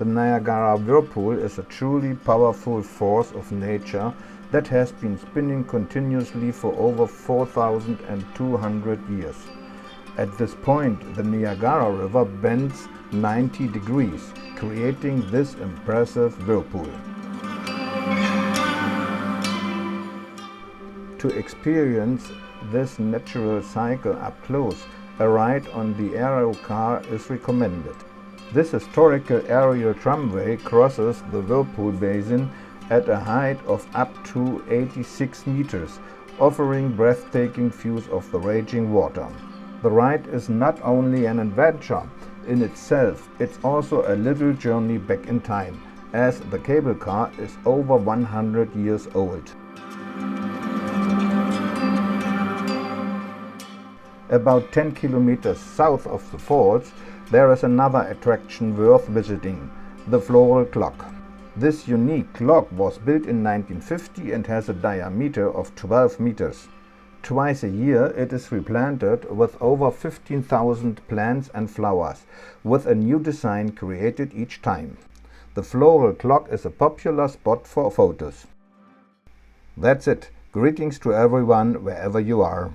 The Niagara Whirlpool is a truly powerful force of nature that has been spinning continuously for over 4,200 years. At this point, the Niagara River bends 90 degrees, creating this impressive whirlpool. To experience this natural cycle up close, a ride on the Aero Car is recommended. This historical aerial tramway crosses the whirlpool basin at a height of up to 86 meters, offering breathtaking views of the raging water. The ride is not only an adventure in itself, it's also a little journey back in time, as the cable car is over 100 years old. About 10 kilometers south of the falls, there is another attraction worth visiting, the Floral Clock. This unique clock was built in 1950 and has a diameter of 12 meters. Twice a year it is replanted with over 15,000 plants and flowers, with a new design created each time. The Floral Clock is a popular spot for photos. That's it. Greetings to everyone wherever you are.